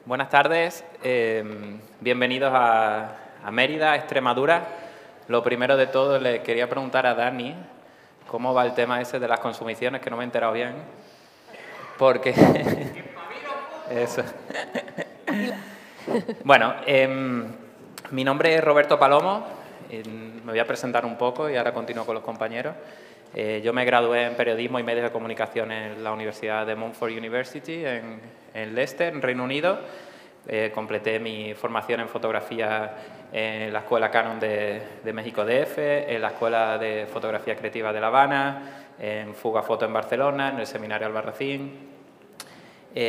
Buenas tardes, bienvenidos a Mérida, Extremadura. Lo primero de todo, le quería preguntar a Dani cómo va el tema ese de las consumiciones, que no me he enterado bien. Porque... Eso. Bueno, mi nombre es Roberto Palomo, me voy a presentar un poco y ahora continúo con los compañeros. Yo me gradué en Periodismo y Medios de Comunicación en la Universidad de Montfort University, en Leicester, en Reino Unido. Completé mi formación en fotografía en la Escuela Canon de México DF, en la Escuela de Fotografía Creativa de La Habana, en Fuga Foto en Barcelona, en el Seminario Albarracín.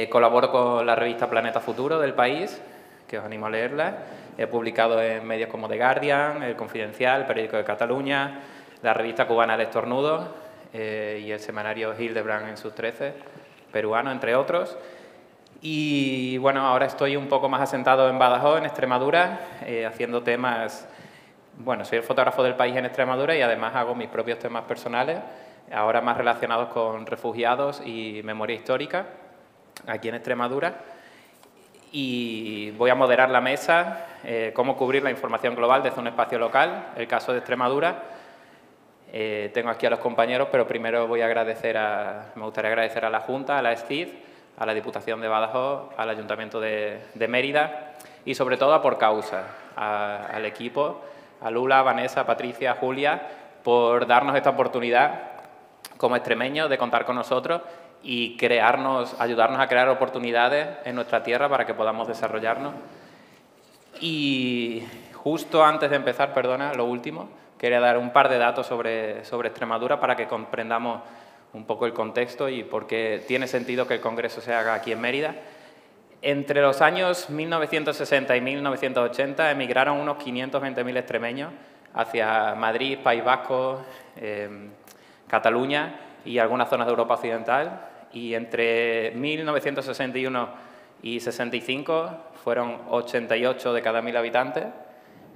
Colaboro con la revista Planeta Futuro del país, que os animo a leerla. He publicado en medios como The Guardian, El Confidencial, El Periódico de Cataluña, la revista cubana El Estornudo y el semanario Hildebrand en sus 13, peruano, entre otros. Y bueno, ahora estoy un poco más asentado en Badajoz, en Extremadura, haciendo temas... Bueno, soy el fotógrafo del país en Extremadura y además hago mis propios temas personales, ahora más relacionados con refugiados y memoria histórica, aquí en Extremadura. Y voy a moderar la mesa, cómo cubrir la información global desde un espacio local, el caso de Extremadura. Tengo aquí a los compañeros, pero primero me gustaría agradecer a la Junta, a la STID, a la Diputación de Badajoz, al Ayuntamiento de Mérida y sobre todo a Por Causa, al equipo, a Lula, Vanessa, Patricia, Julia, por darnos esta oportunidad como extremeños de contar con nosotros y ayudarnos a crear oportunidades en nuestra tierra para que podamos desarrollarnos. Y justo antes de empezar, lo último, quería dar un par de datos sobre Extremadura para que comprendamos un poco el contexto y por qué tiene sentido que el Congreso se haga aquí en Mérida. Entre los años 1960 y 1980 emigraron unos 520.000 extremeños hacia Madrid, País Vasco, Cataluña y algunas zonas de Europa Occidental. Y entre 1961 y 65 fueron 88 de cada 1.000 habitantes.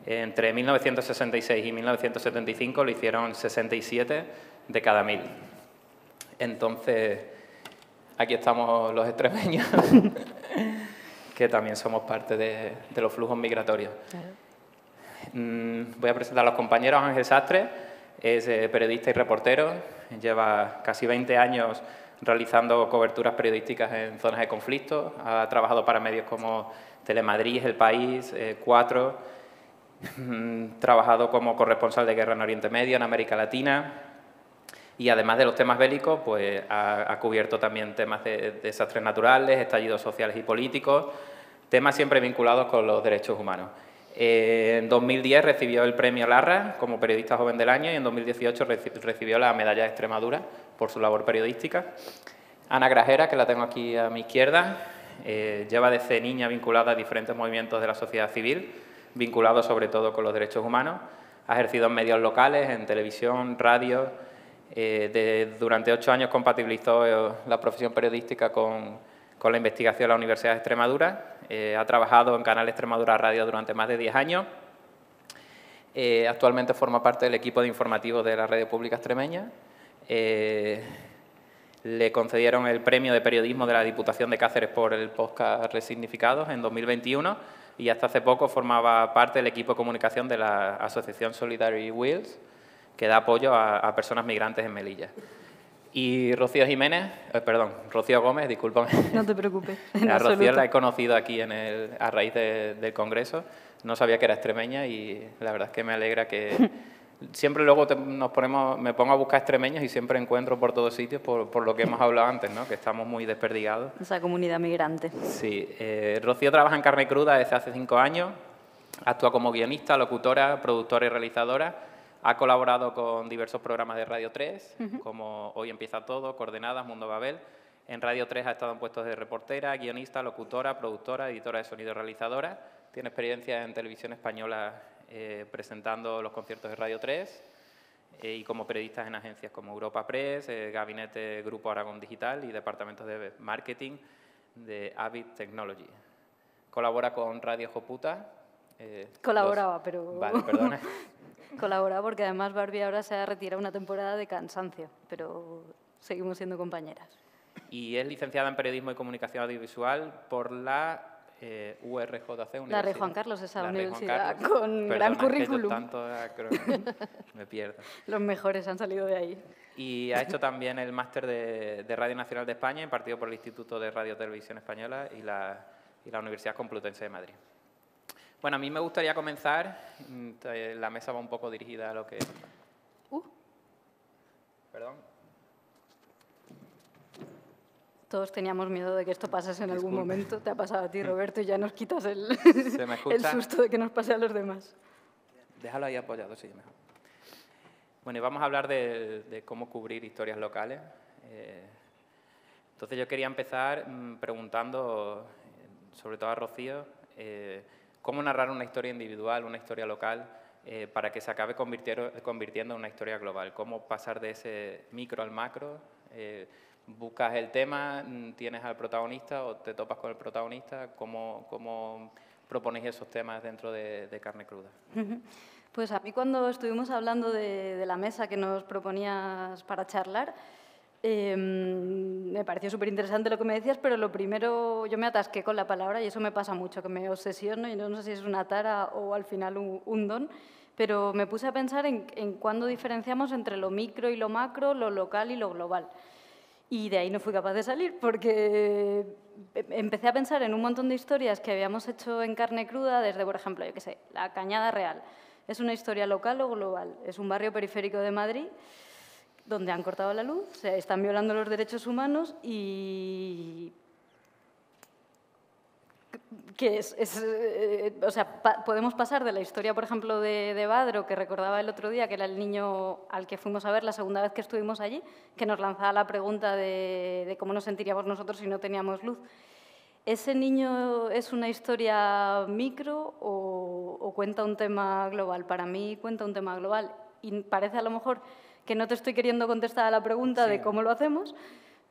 Entre 1966 y 1975 lo hicieron 67 de cada 1.000. Entonces, aquí estamos los extremeños, que también somos parte de los flujos migratorios. Claro. Voy a presentar a los compañeros. Ángel Sastre es periodista y reportero, lleva casi 20 años realizando coberturas periodísticas en zonas de conflicto, ha trabajado para medios como Telemadrid, El País, Cuatro, trabajado como corresponsal de guerra en Oriente Medio, en América Latina, y además de los temas bélicos, pues ha cubierto también temas de desastres naturales, estallidos sociales y políticos, temas siempre vinculados con los derechos humanos. En 2010 recibió el premio Larra como periodista joven del año y en 2018 recibió la medalla de Extremadura por su labor periodística. Ana Grajera, que la tengo aquí a mi izquierda, lleva desde niña vinculada a diferentes movimientos de la sociedad civil, vinculados sobre todo con los derechos humanos. Ha ejercido en medios locales, en televisión, radio. Durante 8 años compatibilizó la profesión periodística con la investigación de la Universidad de Extremadura. Ha trabajado en Canal Extremadura Radio durante más de 10 años. Actualmente forma parte del equipo de informativos de la Radio Pública Extremeña. Le concedieron el premio de periodismo de la Diputación de Cáceres por el podcast Resignificados en 2021 y hasta hace poco formaba parte del equipo de comunicación de la Asociación Solidarity Wheels, que da apoyo a personas migrantes en Melilla. Y Rocío Gómez, discúlpame. No te preocupes. A Rocío la he conocido aquí a raíz del Congreso. No sabía que era extremeña y la verdad es que me alegra que... Siempre luego me pongo a buscar extremeños y siempre encuentro por todos sitios por lo que hemos hablado antes, ¿no? Que estamos muy desperdigados. Esa comunidad migrante. Sí. Rocío trabaja en Carne Cruda desde hace 5 años. Actúa como guionista, locutora, productora y realizadora. Ha colaborado con diversos programas de Radio 3, como Hoy Empieza Todo, Coordenadas, Mundo Babel. En Radio 3 ha estado en puestos de reportera, guionista, locutora, productora, editora de sonido, realizadora. Tiene experiencia en televisión española presentando los conciertos de Radio 3 y como periodista en agencias como Europa Press, Gabinete Grupo Aragón Digital y departamentos de marketing de Avid Technology. Colabora con Radio Joputa. Colaboraba, pero... Vale, perdona. Colaboraba porque además Barbie ahora se ha retirado una temporada de cansancio, pero seguimos siendo compañeras. Y es licenciada en Periodismo y Comunicación Audiovisual por la URJC, Universidad. La Rey Juan Carlos, esa La Rey Juan universidad Carlos. con gran Perdona, es que yo currículum. tanto me pierdo. Los mejores han salido de ahí. Y ha hecho también el máster de Radio Nacional de España, impartido por el Instituto de Radio y Televisión Española y la Universidad Complutense de Madrid. Bueno, a mí me gustaría comenzar, la mesa va un poco dirigida a lo que... Perdón. Todos teníamos miedo de que esto pasase en algún momento. Te ha pasado a ti, Roberto, y ya nos quitas el susto de que nos pase a los demás. Déjalo ahí apoyado, sí, mejor. Bueno, y vamos a hablar de cómo cubrir historias locales. Entonces yo quería empezar preguntando, sobre todo a Rocío, cómo narrar una historia individual, una historia local, para que se acabe convirtiendo en una historia global. Cómo pasar de ese micro al macro. Buscas el tema, tienes al protagonista o te topas con el protagonista. ¿Cómo proponéis esos temas dentro de Carne Cruda? Pues a mí cuando estuvimos hablando de la mesa que nos proponías para charlar, me pareció súper interesante lo que me decías, pero lo primero, yo me atasqué con la palabra y eso me pasa mucho, que me obsesiono y no sé si es una tara o al final un don, pero me puse a pensar en cuándo diferenciamos entre lo micro y lo macro, lo local y lo global. Y de ahí no fui capaz de salir porque empecé a pensar en un montón de historias que habíamos hecho en Carne Cruda, desde, por ejemplo, yo qué sé, La Cañada Real. ¿Es una historia local o global? Es un barrio periférico de Madrid donde han cortado la luz, se están violando los derechos humanos y... o sea, podemos pasar de la historia, por ejemplo, de Badro, que recordaba el otro día, que era el niño al que fuimos a ver la segunda vez que estuvimos allí, que nos lanzaba la pregunta de cómo nos sentiríamos nosotros si no teníamos luz. ¿Ese niño es una historia micro o cuenta un tema global? Para mí cuenta un tema global y parece a lo mejor que no te estoy queriendo contestar a la pregunta de cómo lo hacemos,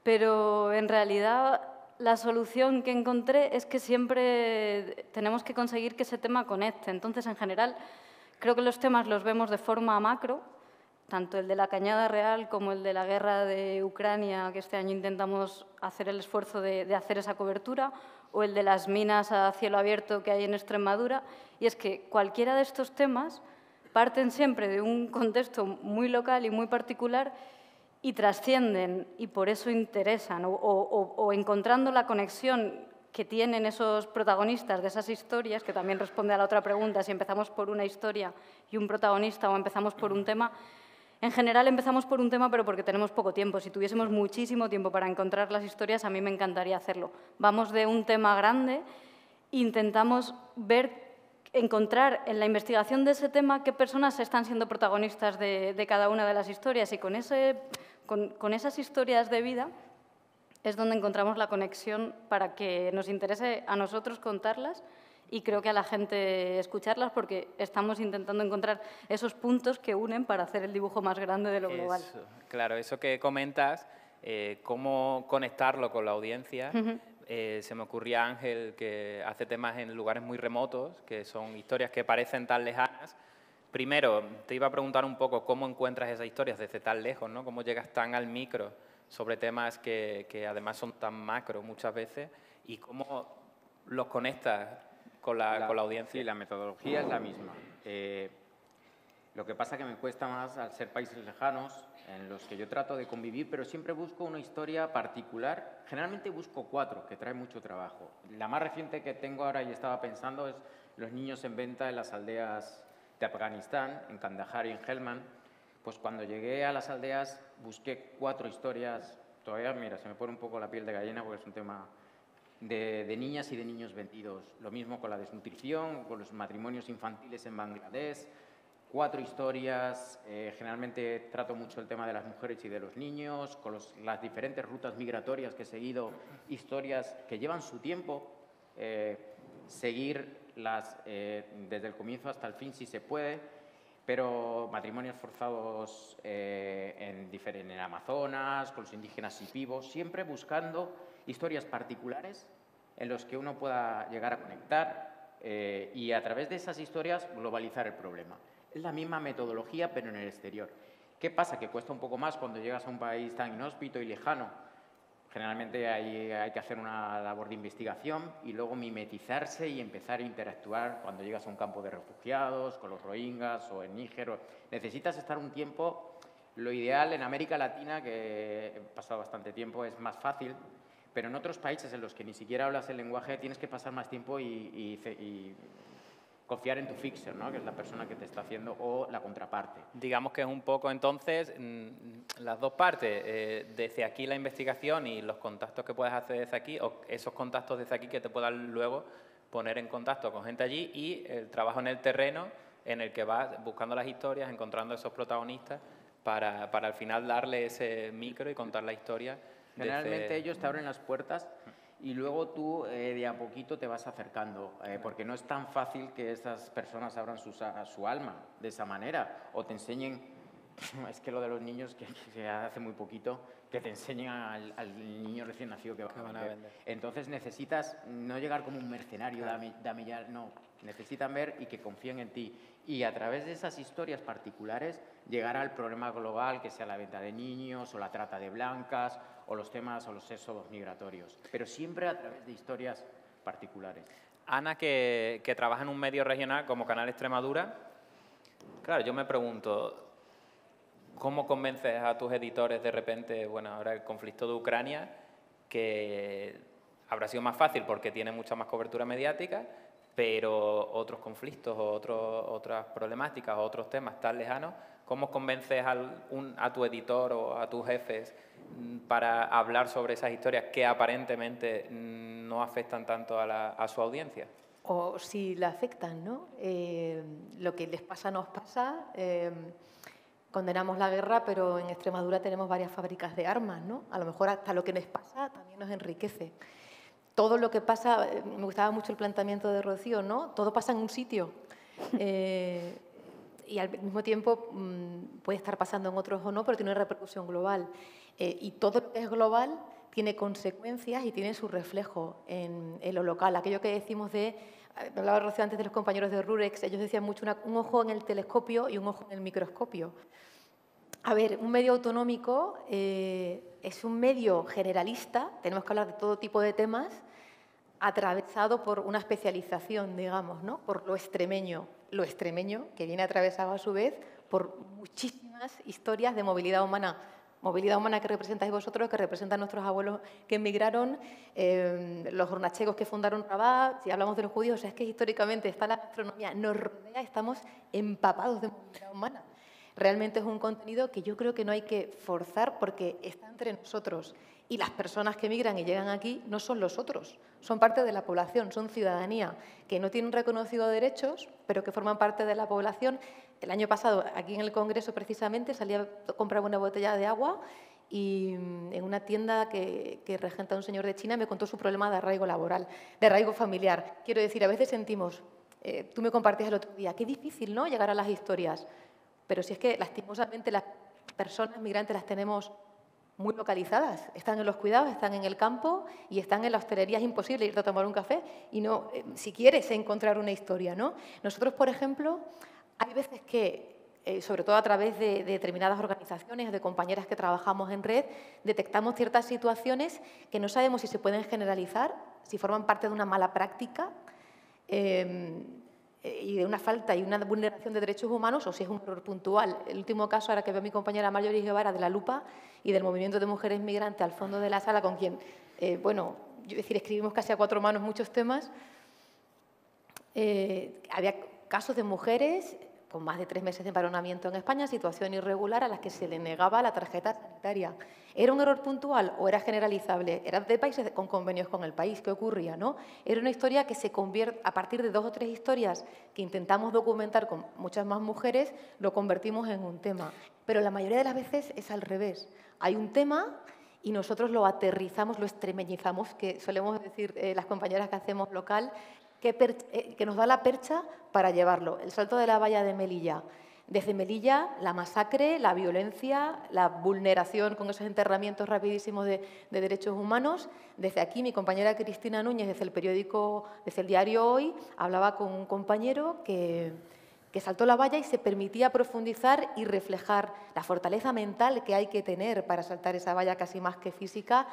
pero en realidad la solución que encontré es que siempre tenemos que conseguir que ese tema conecte. Entonces, en general, creo que los temas los vemos de forma macro, tanto el de la Cañada Real como el de la guerra de Ucrania, que este año intentamos hacer el esfuerzo de hacer esa cobertura, o el de las minas a cielo abierto que hay en Extremadura. Y es que cualquiera de estos temas parten siempre de un contexto muy local y muy particular y trascienden y por eso interesan, o encontrando la conexión que tienen esos protagonistas de esas historias, que también responde a la otra pregunta, si empezamos por una historia y un protagonista o empezamos por un tema. En general empezamos por un tema, pero porque tenemos poco tiempo. Si tuviésemos muchísimo tiempo para encontrar las historias, a mí me encantaría hacerlo. Vamos de un tema grande, intentamos encontrar en la investigación de ese tema qué personas están siendo protagonistas de cada una de las historias y con esas historias de vida es donde encontramos la conexión para que nos interese a nosotros contarlas y creo que a la gente escucharlas porque estamos intentando encontrar esos puntos que unen para hacer el dibujo más grande de lo global. Claro, eso que comentas, cómo conectarlo con la audiencia. Se me ocurría Ángel, que hace temas en lugares muy remotos, que son historias que parecen tan lejanas. Primero, te iba a preguntar un poco cómo encuentras esas historias desde tan lejos, ¿no? Cómo llegas tan al micro sobre temas que además son tan macro muchas veces y cómo los conectas con la audiencia. Sí, la metodología es la misma. Lo que pasa que me cuesta más al ser países lejanos en los que yo trato de convivir, pero siempre busco una historia particular. Generalmente busco 4, que trae mucho trabajo. La más reciente que tengo ahora y estaba pensando es Los niños en venta en las aldeas de Afganistán, en Kandahar y en Helmand. Pues cuando llegué a las aldeas busqué 4 historias. Todavía, mira, se me pone un poco la piel de gallina porque es un tema de niñas y de niños vendidos. Lo mismo con la desnutrición, con los matrimonios infantiles en Bangladesh. 4 historias, generalmente trato mucho el tema de las mujeres y de los niños, con las diferentes rutas migratorias que he seguido, historias que llevan su tiempo, seguirlas desde el comienzo hasta el fin si se puede, pero matrimonios forzados en Amazonas, con los indígenas y pibos, siempre buscando historias particulares en los que uno pueda llegar a conectar y a través de esas historias globalizar el problema. Es la misma metodología, pero en el exterior. ¿Qué pasa? Que cuesta un poco más cuando llegas a un país tan inhóspito y lejano. generalmente hay que hacer una labor de investigación y luego mimetizarse y empezar a interactuar cuando llegas a un campo de refugiados, con los rohingyas o en Níger. Necesitas estar un tiempo. Lo ideal en América Latina, que he pasado bastante tiempo, es más fácil, pero en otros países en los que ni siquiera hablas el lenguaje tienes que pasar más tiempo y confiar en tu fixer, ¿no? Que es la persona que te está haciendo, o la contraparte. Digamos que es un poco, entonces, las dos partes, desde aquí la investigación y los contactos que puedes hacer desde aquí, o esos contactos desde aquí que te puedan luego poner en contacto con gente allí, y el trabajo en el terreno en el que vas buscando las historias, encontrando esos protagonistas, para al final darle ese micro y contar la historia. Generalmente ellos te abren las puertas y luego tú de a poquito te vas acercando, porque no es tan fácil que esas personas abran su alma de esa manera o te enseñen. Es que lo de los niños, que se hace muy poquito, que te enseñen al niño recién nacido que van a vender. Entonces necesitas no llegar como un mercenario, dame ya, no. Necesitan ver y que confíen en ti. Y a través de esas historias particulares llegar al problema global, que sea la venta de niños o la trata de blancas o los temas o los éxodos migratorios. Pero siempre a través de historias particulares. Ana, que trabaja en un medio regional como Canal Extremadura, claro, yo me pregunto, ¿cómo convences a tus editores de repente, bueno, ahora el conflicto de Ucrania, que habrá sido más fácil porque tiene mucha más cobertura mediática, pero otros conflictos o otras problemáticas o otros temas tan lejanos, ¿cómo convences a tu editor o a tus jefes para hablar sobre esas historias que aparentemente no afectan tanto a su audiencia? O si la afectan, ¿no? Lo que les pasa nos pasa. Condenamos la guerra, pero en Extremadura tenemos varias fábricas de armas, ¿no? A lo mejor hasta lo que nos pasa también nos enriquece. Todo lo que pasa, me gustaba mucho el planteamiento de Rocío, ¿no? Todo pasa en un sitio y al mismo tiempo puede estar pasando en otros o no, pero tiene una repercusión global. Y todo lo que es global tiene consecuencias y tiene su reflejo en lo local. Aquello que decimos hablaba Rocío antes de los compañeros de Rurex, ellos decían mucho un ojo en el telescopio y un ojo en el microscopio. A ver, un medio autonómico es un medio generalista, tenemos que hablar de todo tipo de temas, atravesado por una especialización, digamos, ¿no? Por lo extremeño, que viene atravesado a su vez por muchísimas historias de movilidad humana que representáis vosotros, que representan nuestros abuelos que emigraron, los hornachegos que fundaron Rabat, si hablamos de los judíos, o sea, es que históricamente está la gastronomía, nos rodea, estamos empapados de movilidad humana. Realmente es un contenido que yo creo que no hay que forzar porque está entre nosotros. Y las personas que emigran y llegan aquí no son los otros, son parte de la población, son ciudadanía, que no tienen reconocidos derechos, pero que forman parte de la población. El año pasado, aquí en el Congreso, precisamente, salí a comprar una botella de agua y en una tienda que regenta un señor de China me contó su problema de arraigo laboral, de arraigo familiar. Quiero decir, a veces sentimos, tú me compartías el otro día, qué difícil, ¿no?, llegar a las historias. Pero si es que, lastimosamente, las personas migrantes las tenemos muy localizadas. Están en los cuidados, están en el campo y están en la hostelería. Es imposible irte a tomar un café y no, si quieres encontrar una historia, ¿no? Nosotros, por ejemplo, hay veces que, sobre todo a través de determinadas organizaciones o de compañeras que trabajamos en red, detectamos ciertas situaciones que no sabemos si se pueden generalizar, si forman parte de una mala práctica y de una falta y una vulneración de derechos humanos, o si es un error puntual. El último caso, ahora que veo a mi compañera Marjorie Guevara de La Lupa y del Movimiento de Mujeres Migrantes al fondo de la sala, con quien, escribimos casi a 4 manos muchos temas, había casos de mujeres con más de 3 meses de empadronamiento en España, situación irregular, a las que se le negaba la tarjeta sanitaria. ¿Era un error puntual o era generalizable? Era de países con convenios con el país. ¿Qué ocurría, no? Era una historia que se convierte, a partir de 2 o 3 historias que intentamos documentar con muchas más mujeres, lo convertimos en un tema. Pero la mayoría de las veces es al revés. Hay un tema y nosotros lo aterrizamos, lo extremeñizamos, que solemos decir las compañeras que hacemos local, que nos da la percha para llevarlo. El salto de la valla de Melilla. Desde Melilla, la masacre, la violencia, la vulneración con esos enterramientos rapidísimos de derechos humanos. Desde aquí, mi compañera Cristina Núñez, desde el diario Hoy, hablaba con un compañero que saltó la valla y se permitía profundizar y reflejar la fortaleza mental que hay que tener para saltar esa valla casi más que física,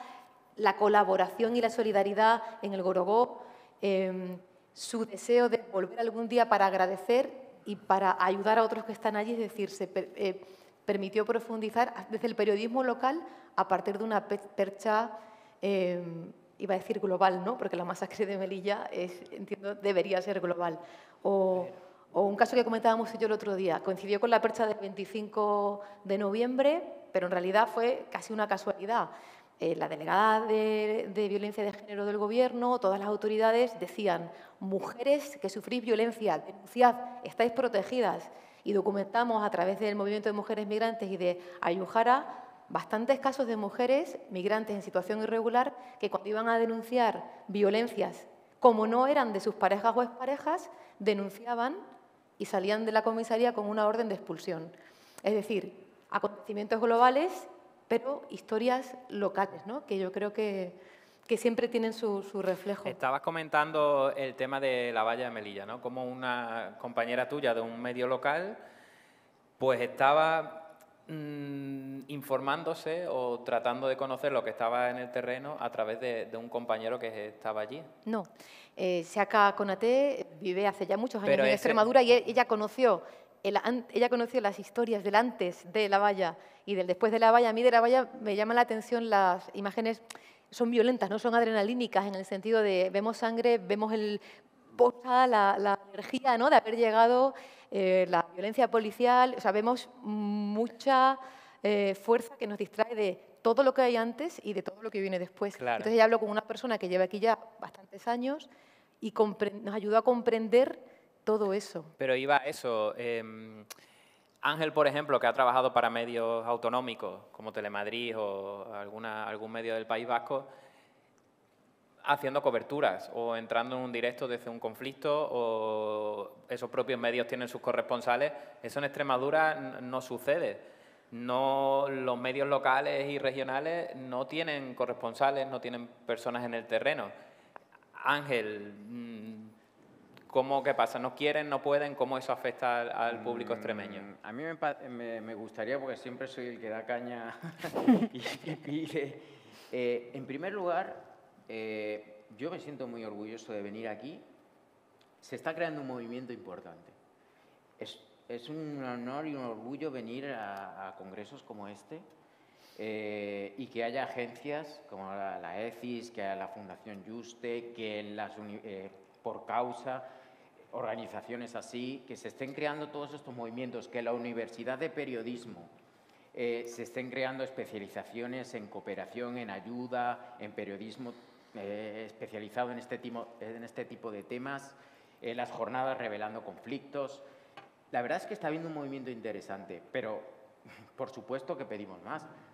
la colaboración y la solidaridad en el Gorogó, su deseo de volver algún día para agradecer y para ayudar a otros que están allí, es decir, se permitió profundizar desde el periodismo local a partir de una percha, iba a decir global, ¿no? Porque la masacre de Melilla, entiendo, debería ser global. O un caso que comentábamos yo el otro día, coincidió con la percha del 25 de noviembre, pero en realidad fue casi una casualidad. La delegada de violencia de género del Gobierno, todas las autoridades decían: mujeres que sufrís violencia, denunciad, estáis protegidas. Y documentamos a través del Movimiento de Mujeres Migrantes y de Ayuhara bastantes casos de mujeres migrantes en situación irregular que cuando iban a denunciar violencias, como no eran de sus parejas o exparejas, denunciaban y salían de la comisaría con una orden de expulsión. Es decir, acontecimientos globales, pero historias locales, ¿no? Que yo creo que siempre tienen su reflejo. Estabas comentando el tema de la valla de Melilla, ¿no? Como una compañera tuya de un medio local, pues estaba informándose o tratando de conocer lo que estaba en el terreno a través de un compañero que estaba allí. No, Siaka Konaté vive hace ya muchos años en Extremadura y ella conoció las historias del antes de la valla y del después de la valla. A mí de la valla me llama la atención las imágenes, son violentas, no son adrenalínicas, en el sentido de vemos sangre, vemos la energía, ¿no?, de haber llegado, la violencia policial, o sea, vemos mucha fuerza que nos distrae de todo lo que hay antes y de todo lo que viene después. Claro. Entonces ya hablo con una persona que lleva aquí ya bastantes años y nos ayudó a comprender todo eso. Pero iba a eso. Ángel, por ejemplo, que ha trabajado para medios autonómicos como Telemadrid o algún medio del País Vasco, haciendo coberturas o entrando en un directo desde un conflicto, o esos propios medios tienen sus corresponsales. Eso en Extremadura no sucede. No, los medios locales y regionales no tienen corresponsales, no tienen personas en el terreno. Ángel, ¿qué pasa? ¿No quieren, no pueden? ¿Cómo eso afecta al público extremeño? A mí me gustaría, porque siempre soy el que da caña y pide. En primer lugar, yo me siento muy orgulloso de venir aquí. Se está creando un movimiento importante. Es un honor y un orgullo venir a congresos como este y que haya agencias como la ECIS, que haya la Fundación Juste, que por causa, organizaciones así, que se estén creando todos estos movimientos, que la Universidad de Periodismo se estén creando especializaciones en cooperación, en ayuda, en periodismo especializado en este tipo de temas, las jornadas revelando conflictos. La verdad es que está habiendo un movimiento interesante, pero por supuesto que pedimos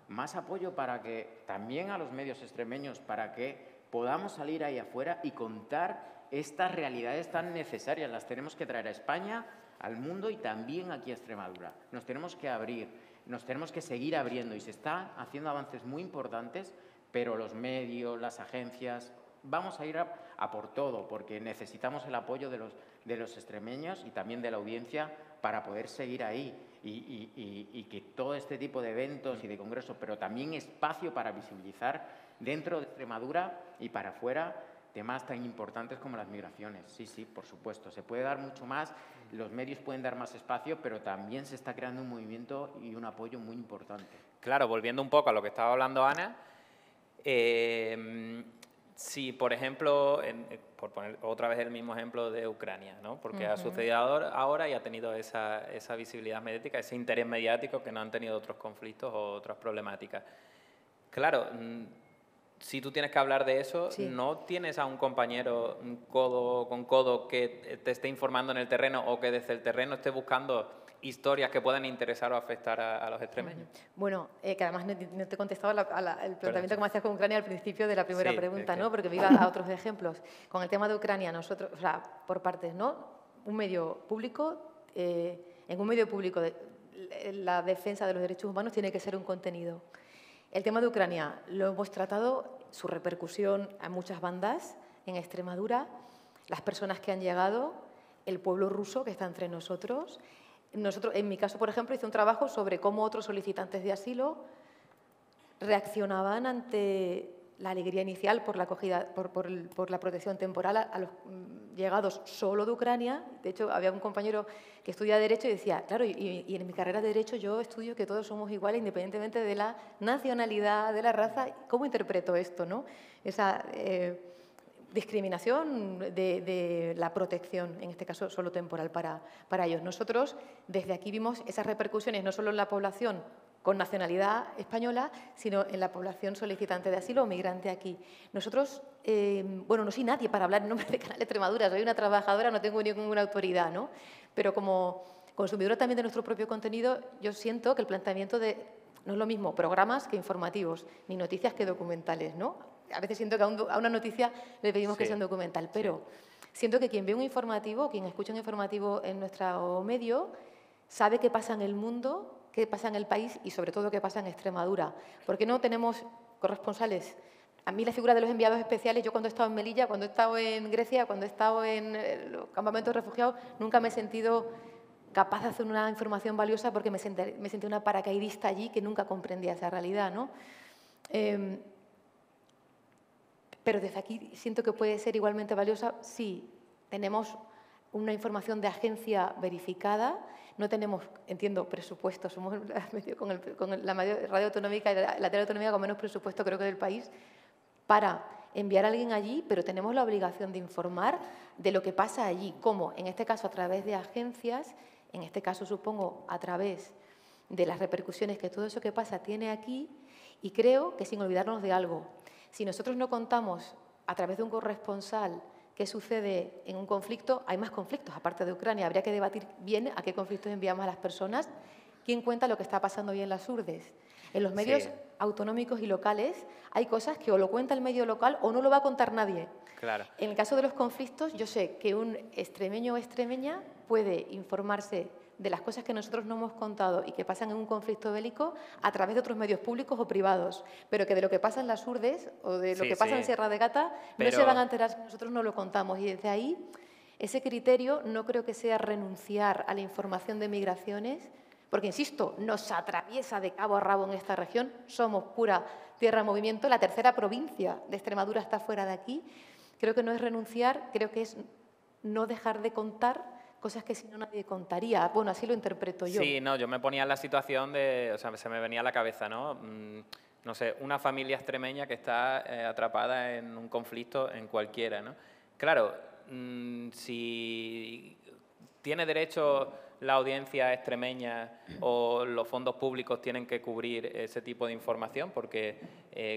más apoyo para que también a los medios extremeños, para que podamos salir ahí afuera y contar estas realidades tan necesarias. Las tenemos que traer a España, al mundo y también aquí a Extremadura. Nos tenemos que abrir, nos tenemos que seguir abriendo y se están haciendo avances muy importantes, pero los medios, las agencias, vamos a ir a por todo, porque necesitamos el apoyo de los extremeños y también de la audiencia para poder seguir ahí y que todo este tipo de eventos y de congresos, pero también espacio para visibilizar dentro de Extremadura y para afuera temas tan importantes como las migraciones. Sí, por supuesto, se puede dar mucho más, los medios pueden dar más espacio, pero también se está creando un movimiento y un apoyo muy importante. Claro, volviendo un poco a lo que estaba hablando Ana, si, por ejemplo, por poner otra vez el mismo ejemplo de Ucrania, ¿no? Porque ha sucedido ahora y ha tenido esa visibilidad mediática, ese interés mediático que no han tenido otros conflictos o otras problemáticas. Claro, si tú tienes que hablar de eso, sí, no tienes a un compañero codo con codo que te esté informando en el terreno o que desde el terreno esté buscando historias que puedan interesar o afectar a los extremeños. Bueno, que además no te he contestado el planteamiento que me hacías con Ucrania al principio de la primera pregunta, ¿no? Porque me iba a otros ejemplos. Con el tema de Ucrania, nosotros, o sea, por partes, ¿no? Un medio público, en un medio público la defensa de los derechos humanos tiene que ser un contenido. El tema de Ucrania lo hemos tratado, su repercusión a muchas bandas en Extremadura, las personas que han llegado, el pueblo ruso que está entre nosotros. En mi caso, por ejemplo, hice un trabajo sobre cómo otros solicitantes de asilo reaccionaban ante la alegría inicial por la acogida, por la protección temporal a los llegados solo de Ucrania. De hecho, había un compañero que estudia Derecho y decía, claro, y en mi carrera de Derecho yo estudio que todos somos iguales independientemente de la nacionalidad, de la raza. ¿Cómo interpreto esto, no? Esa discriminación de la protección, en este caso solo temporal para ellos. Nosotros desde aquí vimos esas repercusiones no solo en la población con nacionalidad española, sino en la población solicitante de asilo o migrante aquí. Nosotros, bueno, no soy nadie para hablar en nombre de Canal Extremadura, soy una trabajadora, no tengo ninguna autoridad, ¿no? Pero como consumidora también de nuestro propio contenido, yo siento que el planteamiento no es lo mismo programas que informativos, ni noticias que documentales, ¿no? A veces siento que a una noticia le pedimos que sea un documental, pero siento que quien ve un informativo, quien escucha un informativo en nuestro medio, sabe qué pasa en el mundo, qué pasa en el país y, sobre todo, qué pasa en Extremadura. ¿Por qué no tenemos corresponsales? A mí la figura de los enviados especiales, yo cuando he estado en Melilla, cuando he estado en Grecia, cuando he estado en los campamentos de refugiados, nunca me he sentido capaz de hacer una información valiosa porque me sentí una paracaidista allí que nunca comprendía esa realidad, ¿no? Pero desde aquí siento que puede ser igualmente valiosa si tenemos una información de agencia verificada. No tenemos, entiendo, presupuesto. Somos la mayor radio autonómica y la teleautonómica con menos presupuesto, creo que, del país, para enviar a alguien allí, pero tenemos la obligación de informar de lo que pasa allí, como en este caso a través de agencias, en este caso supongo a través de las repercusiones que todo eso que pasa tiene aquí, y creo que sin olvidarnos de algo. Si nosotros no contamos a través de un corresponsal qué sucede en un conflicto, hay más conflictos aparte de Ucrania. Habría que debatir bien a qué conflictos enviamos a las personas. ¿Quién cuenta lo que está pasando hoy en las urdes? En los medios autonómicos y locales hay cosas que o lo cuenta el medio local o no lo va a contar nadie. Claro. En el caso de los conflictos, yo sé que un extremeño o extremeña puede informarse de las cosas que nosotros no hemos contado y que pasan en un conflicto bélico a través de otros medios públicos o privados, pero que de lo que pasa en las urdes o de lo que pasa en Sierra de Gata no se van a enterar si nosotros no lo contamos. Y desde ahí, ese criterio no creo que sea renunciar a la información de migraciones, porque, insisto, nos atraviesa de cabo a rabo en esta región, somos pura tierra en movimiento, la tercera provincia de Extremadura está fuera de aquí. Creo que no es renunciar, creo que es no dejar de contar cosas que si no nadie contaría. Bueno, así lo interpreto yo. Sí, no, yo me ponía en la situación de, o sea, se me venía a la cabeza, ¿no? No sé, una familia extremeña que está atrapada en un conflicto en cualquiera, ¿no? Claro, si tiene derecho la audiencia extremeña o los fondos públicos tienen que cubrir ese tipo de información, porque,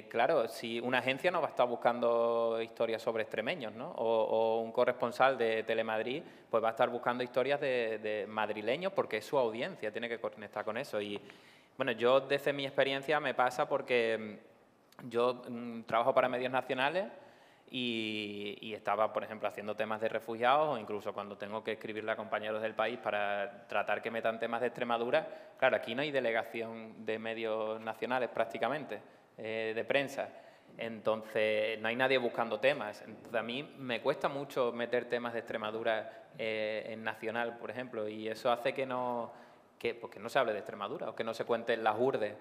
claro, si una agencia no va a estar buscando historias sobre extremeños, ¿no? O un corresponsal de Telemadrid pues va a estar buscando historias de madrileños porque es su audiencia, tiene que conectar con eso. Y, bueno, yo desde mi experiencia me pasa porque yo trabajo para medios nacionales y estaba, por ejemplo, haciendo temas de refugiados o incluso cuando tengo que escribirle a compañeros del país para tratar que metan temas de Extremadura. Claro, aquí no hay delegación de medios nacionales prácticamente, de prensa. Entonces, no hay nadie buscando temas. Entonces, a mí me cuesta mucho meter temas de Extremadura en nacional, por ejemplo, y eso hace que no se hable de Extremadura o que no se cuenten las urdes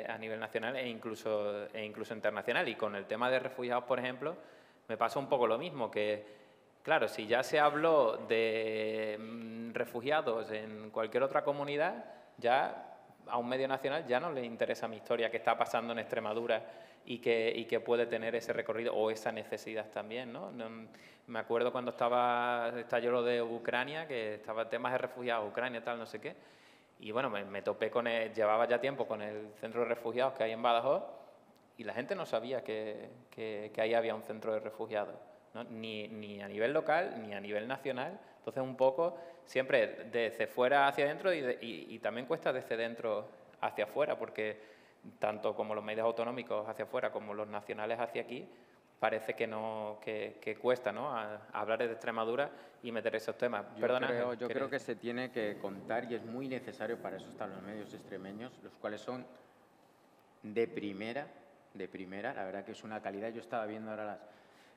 a nivel nacional e incluso internacional. Y con el tema de refugiados, por ejemplo, me pasa un poco lo mismo, que, claro, si ya se habló de refugiados en cualquier otra comunidad, ya a un medio nacional ya no le interesa mi historia, qué está pasando en Extremadura y que puede tener ese recorrido o esa necesidad también, ¿no? Me acuerdo cuando estalló lo de Ucrania, que estaba temas de refugiados, Ucrania, tal, no sé qué, y bueno, me topé llevaba ya tiempo con el centro de refugiados que hay en Badajoz y la gente no sabía que ahí había un centro de refugiados, ¿no? Ni a nivel local ni a nivel nacional. Entonces, un poco siempre desde fuera hacia adentro y también cuesta desde dentro hacia afuera, porque tanto como los medios autonómicos hacia afuera como los nacionales hacia aquí, parece que cuesta, ¿no?, hablar de Extremadura y meter esos temas. Yo creo que se tiene que contar y es muy necesario, para eso están los medios extremeños, los cuales son de primera, la verdad que es una calidad. Yo estaba viendo ahora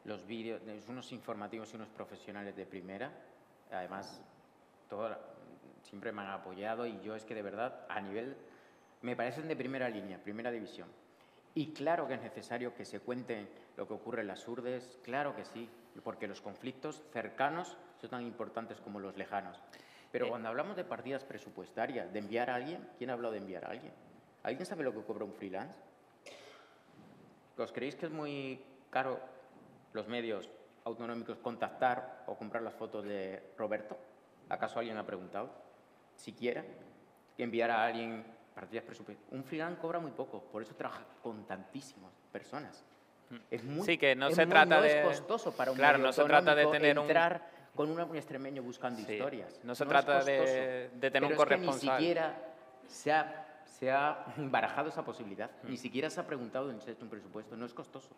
los vídeos, unos informativos y unos profesionales de primera, además siempre me han apoyado y yo es que de verdad a nivel me parecen de primera línea, primera división. Y claro que es necesario que se cuente lo que ocurre en las urdes, claro que sí, porque los conflictos cercanos son tan importantes como los lejanos. Pero cuando hablamos de partidas presupuestarias, de enviar a alguien, ¿quién ha hablado de enviar a alguien? ¿Alguien sabe lo que cobra un freelance? ¿Os creéis que es muy caro los medios autonómicos contactar o comprar las fotos de Roberto? ¿Acaso alguien ha preguntado? Siquiera que enviar a alguien partidas presupuestarias. Un freelance cobra muy poco, por eso trabaja con tantísimas personas. Es muy, sí, que no es se muy, trata no de... es costoso para un Claro, medio no se trata de autonómico tener entrar con un extremeño buscando Sí, historias. no se es trata costoso, de tener un pero es que corresponsal. ni siquiera se ha barajado esa posibilidad, ni siquiera se ha preguntado en un presupuesto, no es costoso.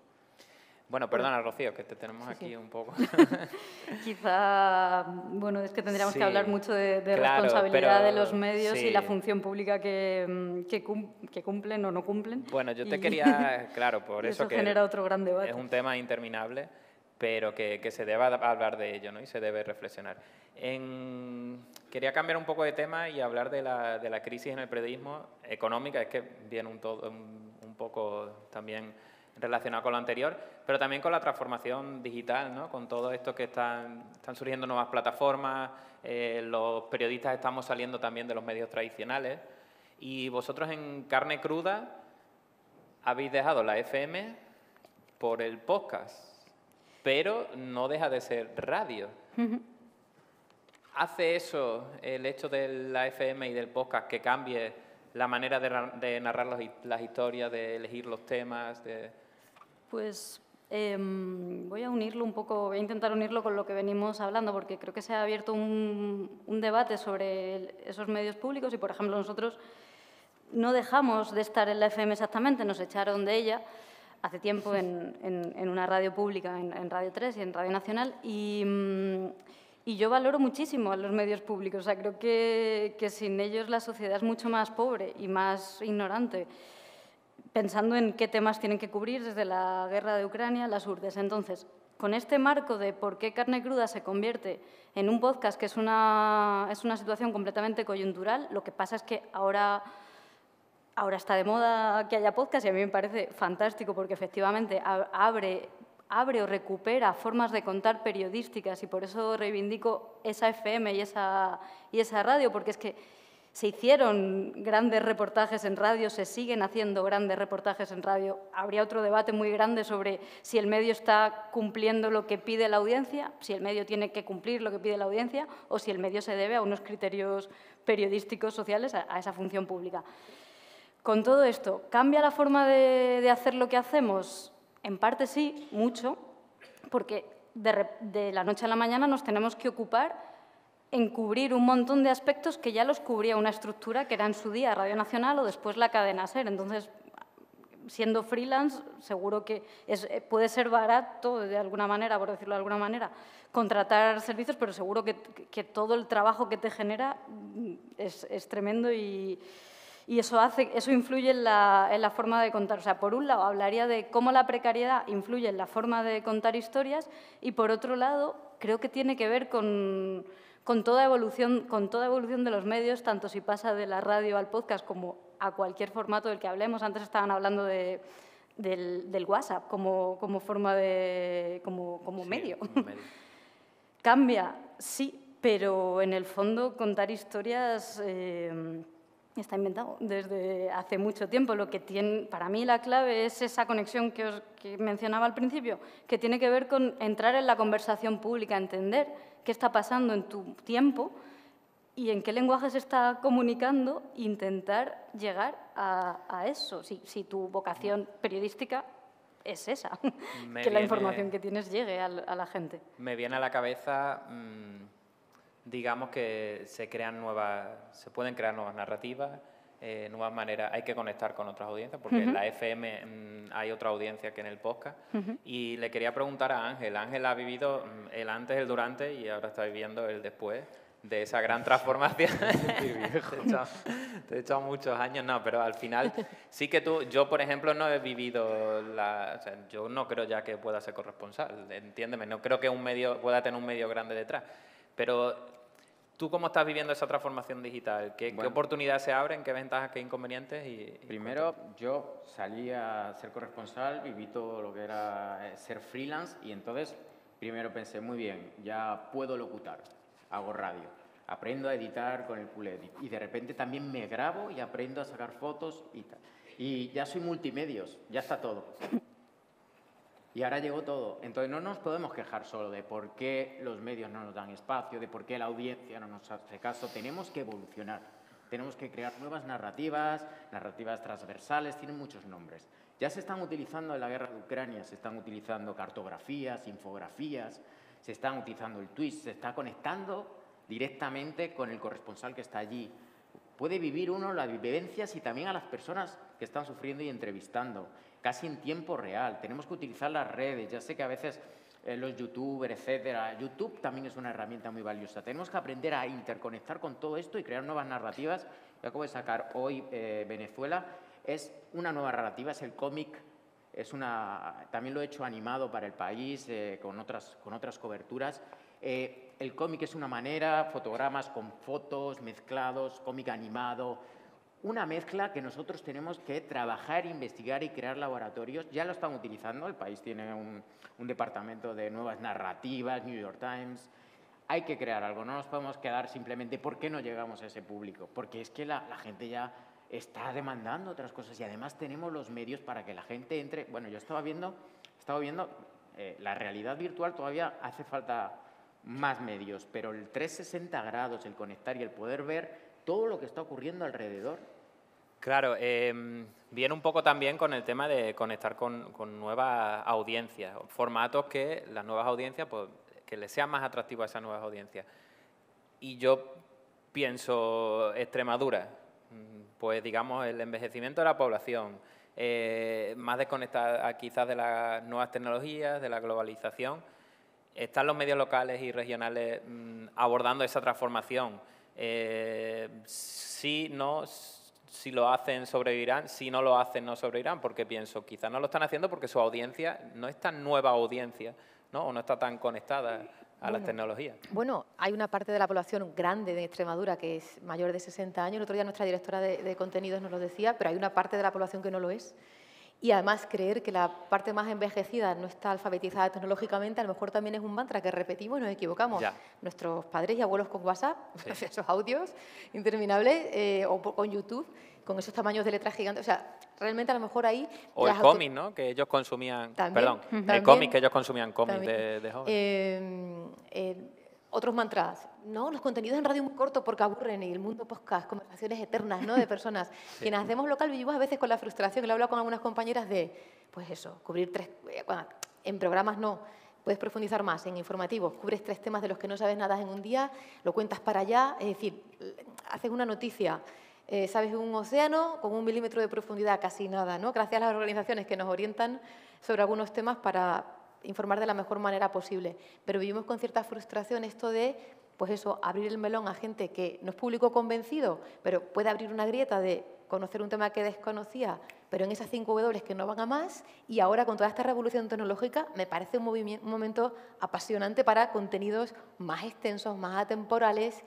Bueno, perdona, Rocío, que te tenemos Sí, aquí sí. un poco. Quizá, bueno, es que tendríamos Sí, que hablar mucho de claro, responsabilidad de pero los medios sí. y la función pública que cumplen o no cumplen. Bueno, yo te Y- quería, claro, por y eso que genera otro gran debate. es un tema interminable, pero que se deba hablar de ello, ¿no? Y se debe reflexionar. Quería cambiar un poco de tema y hablar de la crisis en el periodismo económica, es que viene un poco también relacionado con lo anterior, pero también con la transformación digital, ¿no? Con todo esto que están surgiendo nuevas plataformas, los periodistas estamos saliendo también de los medios tradicionales, y vosotros en Carne Cruda habéis dejado la FM por el podcast, pero no deja de ser radio. ¿Hace eso, el hecho de la FM y del podcast, que cambie la manera de narrar las historias, de elegir los temas? Pues voy a unirlo un poco, voy a intentar unirlo con lo que venimos hablando, porque creo que se ha abierto un debate sobre esos medios públicos y, por ejemplo, nosotros no dejamos de estar en la FM exactamente, nos echaron de ella hace tiempo en una radio pública, en Radio 3 y en Radio Nacional, y yo valoro muchísimo a los medios públicos. O sea, creo que sin ellos la sociedad es mucho más pobre y más ignorante, pensando en qué temas tienen que cubrir desde la guerra de Ucrania, las urdes. Entonces, con este marco de por qué Carne Cruda se convierte en un podcast, que es una situación completamente coyuntural, lo que pasa es que ahora está de moda que haya podcast y a mí me parece fantástico porque efectivamente abre o recupera formas de contar periodísticas y por eso reivindico esa FM y esa radio, porque es que se hicieron grandes reportajes en radio, se siguen haciendo grandes reportajes en radio. Habría otro debate muy grande sobre si el medio está cumpliendo lo que pide la audiencia, si el medio tiene que cumplir lo que pide la audiencia o si el medio se debe a unos criterios periodísticos sociales, a esa función pública. Con todo esto, ¿cambia la forma de hacer lo que hacemos? En parte sí, mucho, porque de la noche a la mañana nos tenemos que ocupar en cubrir un montón de aspectos que ya los cubría una estructura que era en su día Radio Nacional o después la cadena SER. Entonces, siendo freelance, seguro que puede ser barato, de alguna manera, por decirlo de alguna manera, contratar servicios, pero seguro que todo el trabajo que te genera es tremendo y eso influye en la forma de contar. O sea, por un lado, hablaría de cómo la precariedad influye en la forma de contar historias y, por otro lado, creo que tiene que ver con toda evolución de los medios, tanto si pasa de la radio al podcast como a cualquier formato del que hablemos. Antes estaban hablando del WhatsApp como forma como medio. Cambia, sí, pero en el fondo contar historias está inventado desde hace mucho tiempo. Lo que tiene, para mí la clave es esa conexión que mencionaba al principio, que tiene que ver con entrar en la conversación pública, entender qué está pasando en tu tiempo y en qué lenguaje se está comunicando, intentar llegar a eso. Si tu vocación periodística es esa, que la información que tienes llegue a la gente. Me viene a la cabeza, digamos que se pueden crear nuevas narrativas, nuevas maneras. Hay que conectar con otras audiencias, porque en la FM hay otra audiencia que en el podcast. Y le quería preguntar a Ángel. Ángel ha vivido el antes, el durante y ahora está viviendo el después de esa gran transformación. Te he echado muchos años, no, pero al final sí que yo por ejemplo no he vivido yo no creo ya que pueda ser corresponsal, entiéndeme, no creo que un medio pueda tener un medio grande detrás, pero ¿Tú cómo estás viviendo esa transformación digital? ¿Qué oportunidades se abren? ¿Qué ventajas, qué inconvenientes? Primero, yo salí a ser corresponsal, viví todo lo que era ser freelance y entonces primero pensé, muy bien, ya puedo locutar, hago radio, aprendo a editar con el Cool Edit y de repente también me grabo y aprendo a sacar fotos y tal. Y ya soy multimedios, ya está todo. Y ahora llegó todo. Entonces no nos podemos quejar solo de por qué los medios no nos dan espacio, de por qué la audiencia no nos hace caso. Tenemos que evolucionar. Tenemos que crear nuevas narrativas, narrativas transversales, tienen muchos nombres. Ya se están utilizando en la guerra de Ucrania, se están utilizando cartografías, infografías, se están utilizando el Twitch, se está conectando directamente con el corresponsal que está allí. Puede vivir uno las vivencias y también a las personas que están sufriendo y entrevistando, casi en tiempo real. Tenemos que utilizar las redes. Ya sé que a veces los youtubers, etcétera. YouTube también es una herramienta muy valiosa. Tenemos que aprender a interconectar con todo esto y crear nuevas narrativas. Yo acabo de sacar hoy Venezuela. Es una nueva narrativa, es el cómic. También lo he hecho animado para el país, con otras coberturas. El cómic es una manera, fotogramas con fotos mezclados, cómic animado, una mezcla que nosotros tenemos que trabajar, investigar y crear laboratorios. Ya lo están utilizando, el país tiene un departamento de nuevas narrativas, New York Times. Hay que crear algo, no nos podemos quedar simplemente ¿por qué no llegamos a ese público? Porque es que la gente ya está demandando otras cosas y además tenemos los medios para que la gente entre. Bueno, yo estaba viendo la realidad virtual, todavía hace falta más medios, pero el 360 grados, el conectar y el poder ver todo lo que está ocurriendo alrededor. Claro, viene un poco también con el tema de conectar con nuevas audiencias, formatos que las nuevas audiencias, pues, que les sean más atractivos a esas nuevas audiencias. Y yo pienso Extremadura, pues digamos el envejecimiento de la población, más desconectada quizás de las nuevas tecnologías, de la globalización. ¿Están los medios locales y regionales abordando esa transformación? Sí, no, si lo hacen sobrevivirán, si no lo hacen no sobrevivirán, porque pienso, quizás no lo están haciendo porque su audiencia no es tan nueva audiencia, ¿no? O no está tan conectada a las tecnologías. Bueno, hay una parte de la población grande de Extremadura que es mayor de 60 años. El otro día nuestra directora de contenidos nos lo decía, pero hay una parte de la población que no lo es. Y además creer que la parte más envejecida no está alfabetizada tecnológicamente, a lo mejor también es un mantra que repetimos y nos equivocamos. Ya. Nuestros padres y abuelos con WhatsApp, Sí. esos audios interminables, o con YouTube, con esos tamaños de letras gigantes. O sea, realmente a lo mejor ahí... O el cómic, ¿no? Que ellos consumían... También, perdón, también, el cómic que ellos consumían cómics también. de jóvenes. Otros mantras, ¿no? Los contenidos en radio muy cortos porque aburren y el mundo podcast, conversaciones eternas, ¿no? De personas. Sí. Quienes hacemos local vivimos a veces con la frustración, que lo he hablado con algunas compañeras de, pues eso, cubrir en programas no, puedes profundizar más, en informativos, cubres 3 temas de los que no sabes nada en un día, lo cuentas para allá, es decir, haces una noticia, sabes un océano con 1 milímetro de profundidad, casi nada, ¿no? Gracias a las organizaciones que nos orientan sobre algunos temas para informar de la mejor manera posible. Pero vivimos con cierta frustración esto de, pues eso, abrir el melón a gente que no es público convencido, pero puede abrir una grieta de conocer un tema que desconocía, pero en esas 5 W que no van a más. Y ahora, con toda esta revolución tecnológica, me parece un momento apasionante para contenidos más extensos, más atemporales,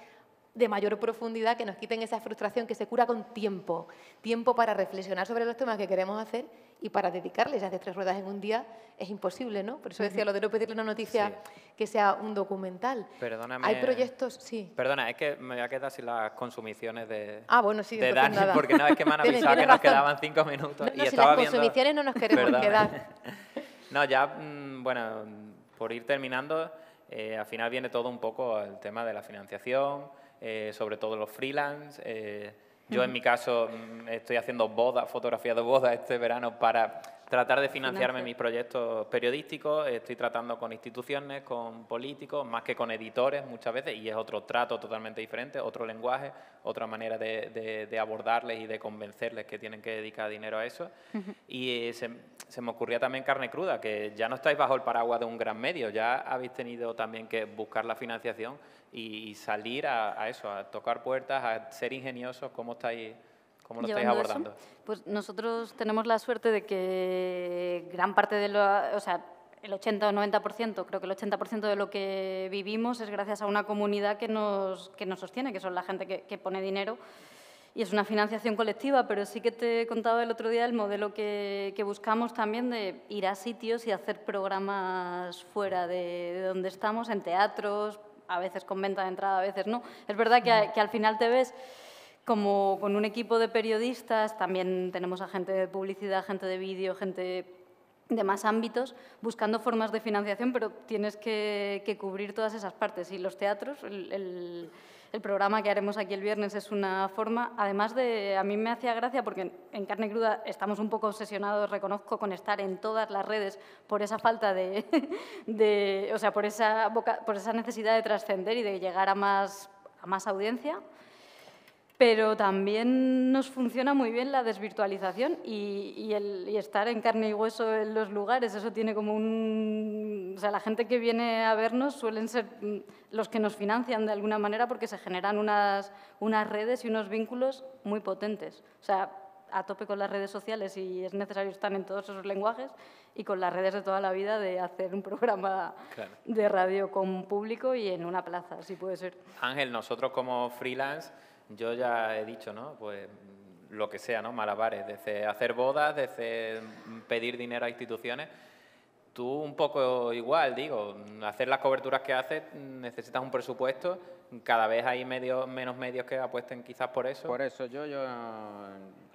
de mayor profundidad, que nos quiten esa frustración que se cura con tiempo. Tiempo para reflexionar sobre los temas que queremos hacer y para dedicarles. Hacer 3 ruedas en un día es imposible, ¿no? Por eso decía lo de no pedirle una noticia que sea un documental. Perdóname. Hay proyectos, sí. Perdona, es que me voy a quedar sin las consumiciones de, bueno, sí, de entonces Dani, nada. porque no es que me han avisado que Tienes nos razón. quedaban 5 minutos. No, y si estaba las viendo... consumiciones no nos queremos Perdóname. quedar. No, ya, bueno, por ir terminando, al final viene todo un poco el tema de la financiación, sobre todo los freelance. Yo, en mi caso, estoy haciendo fotografías de bodas este verano para tratar de financiarme mis proyectos periodísticos. Estoy tratando con instituciones, con políticos, más que con editores muchas veces, y es otro trato totalmente diferente, otro lenguaje, otra manera de abordarles y de convencerles que tienen que dedicar dinero a eso. Y se me ocurría también Carne Cruda, que ya no estáis bajo el paraguas de un gran medio, ya habéis tenido también que buscar la financiación y salir a eso, a tocar puertas, a ser ingeniosos. ¿Cómo lo estáis abordando? Pues nosotros tenemos la suerte de que gran parte de el 80 o 90%, creo que el 80% de lo que vivimos es gracias a una comunidad que nos sostiene, que son la gente que pone dinero. Y es una financiación colectiva, pero sí que te he contado el otro día el modelo que buscamos también de ir a sitios y hacer programas fuera de donde estamos, en teatros, a veces con venta de entrada, a veces no. Es verdad que al final te ves como con un equipo de periodistas, también tenemos a gente de publicidad, gente de vídeo, gente de más ámbitos, buscando formas de financiación, pero tienes que cubrir todas esas partes. Y los teatros, el programa que haremos aquí el viernes es una forma, además de, a mí me hacía gracia porque en Carne Cruda estamos un poco obsesionados, reconozco, con estar en todas las redes por esa falta o sea, por esa necesidad de trascender y de llegar a más audiencia. Pero también nos funciona muy bien la desvirtualización y estar en carne y hueso en los lugares. Eso tiene como o sea, la gente que viene a vernos suelen ser los que nos financian de alguna manera porque se generan unas redes y unos vínculos muy potentes. O sea, a tope con las redes sociales y es necesario estar en todos esos lenguajes y con las redes de toda la vida de hacer un programa de radio con público y en una plaza, si puede ser. Ángel, nosotros como freelance, yo ya he dicho, ¿no? Pues lo que sea, ¿no? Malabares, desde hacer bodas, desde pedir dinero a instituciones. Tú un poco igual, digo, hacer las coberturas que haces necesitas un presupuesto, cada vez hay menos medios que apuesten quizás por eso. Por eso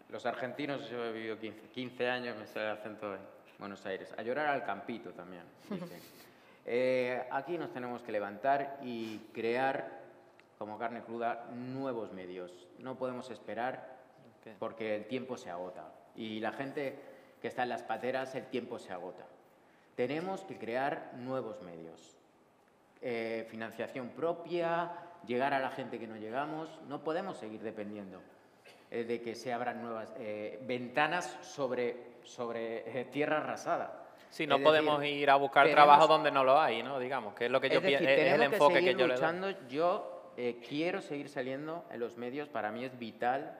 los argentinos, yo he vivido 15 años, me sale el acento en Buenos Aires, a llorar al campito también, dicen. Aquí nos tenemos que levantar y crear como Carne Cruda, nuevos medios. No podemos esperar porque el tiempo se agota. Y la gente que está en las pateras, el tiempo se agota. Tenemos que crear nuevos medios. Financiación propia, llegar a la gente que no llegamos. No podemos seguir dependiendo de que se abran nuevas ventanas sobre tierra arrasada. Sí, no podemos ir a buscar trabajo donde no lo hay, ¿no? Digamos, que es lo que yo pienso, es el enfoque que yo le doy. Yo quiero seguir saliendo en los medios, para mí es vital,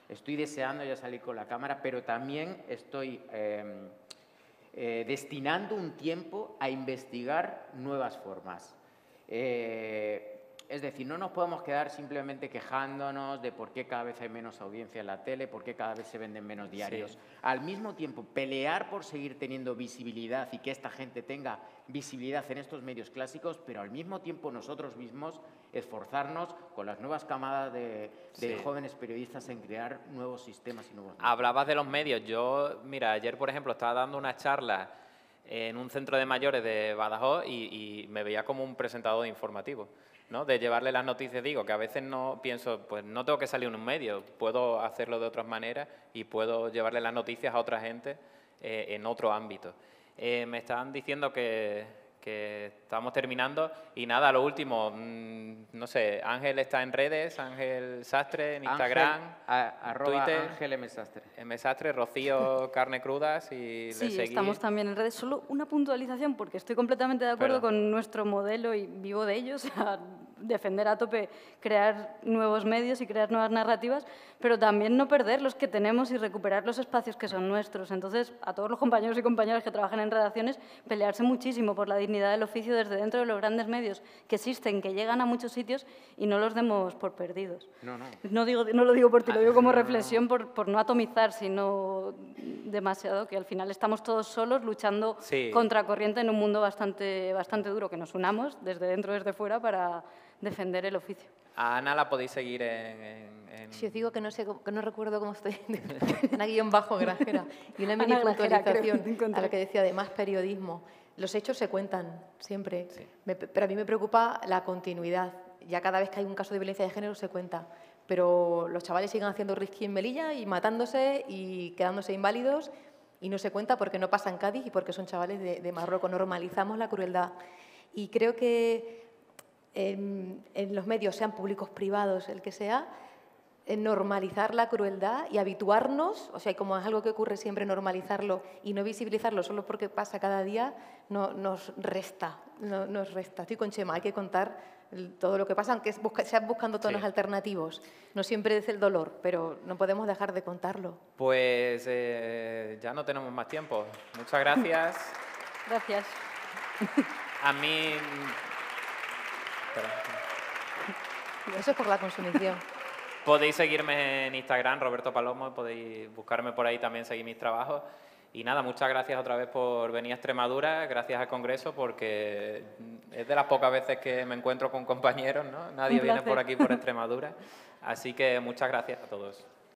estoy deseando ya salir con la cámara, pero también estoy destinando un tiempo a investigar nuevas formas. Es decir, no nos podemos quedar simplemente quejándonos de por qué cada vez hay menos audiencia en la tele, por qué cada vez se venden menos diarios. Sí. Al mismo tiempo, pelear por seguir teniendo visibilidad y que esta gente tenga visibilidad en estos medios clásicos, pero al mismo tiempo nosotros mismos esforzarnos con las nuevas camadas de jóvenes periodistas en crear nuevos sistemas y nuevos medios. Hablabas de los medios. Yo, mira, ayer, por ejemplo, estaba dando una charla en un centro de mayores de Badajoz y me veía como un presentador informativo, ¿no? De llevarle las noticias. Digo que a veces no pienso, pues no tengo que salir en un medio, puedo hacerlo de otras maneras y puedo llevarle las noticias a otra gente en otro ámbito. Me estaban diciendo que estamos terminando y nada, lo último, no sé, Ángel está en redes, Ángel Sastre en Instagram, Twitter, Ángel M. Sastre. M. Sastre, Rocío Carne Cruda, si sí, le seguís. Estamos también en redes. Solo una puntualización, porque estoy completamente de acuerdo con nuestro modelo y vivo de ello, o sea, defender a tope, crear nuevos medios y crear nuevas narrativas, pero también no perder los que tenemos y recuperar los espacios que son nuestros. Entonces, a todos los compañeros y compañeras que trabajan en redacciones, pelearse muchísimo por la dignidad del oficio desde dentro de los grandes medios que existen, que llegan a muchos sitios y no los demos por perdidos. No lo digo por ti, lo digo como reflexión por no atomizar, sino demasiado, que al final estamos todos solos luchando contra corriente en un mundo bastante duro, que nos unamos desde dentro y desde fuera para defender el oficio. A Ana la podéis seguir Si os digo que no recuerdo cómo estoy, Ana _Grajera. Y una mini puntualización a la que decía de más periodismo. Los hechos se cuentan siempre, pero a mí me preocupa la continuidad. Ya cada vez que hay un caso de violencia de género se cuenta, pero los chavales siguen haciendo risky en Melilla y matándose y quedándose inválidos y no se cuenta porque no pasa en Cádiz y porque son chavales de Marruecos. Normalizamos la crueldad. Y creo que en los medios, sean públicos, privados, el que sea, normalizar la crueldad y habituarnos, o sea, como es algo que ocurre siempre, normalizarlo y no visibilizarlo solo porque pasa cada día, nos resta. Estoy con Chema, hay que contar todo lo que pasa, aunque sea buscando tonos alternativos. No siempre es el dolor, pero no podemos dejar de contarlo. Pues ya no tenemos más tiempo. Muchas gracias. Gracias. A mí... Eso es por la consumición. Podéis seguirme en Instagram, Roberto Palomo, podéis buscarme por ahí también, seguir mis trabajos. Y nada, muchas gracias otra vez por venir a Extremadura, gracias al Congreso, porque es de las pocas veces que me encuentro con compañeros, ¿no? Nadie viene por aquí, por Extremadura. Así que muchas gracias a todos.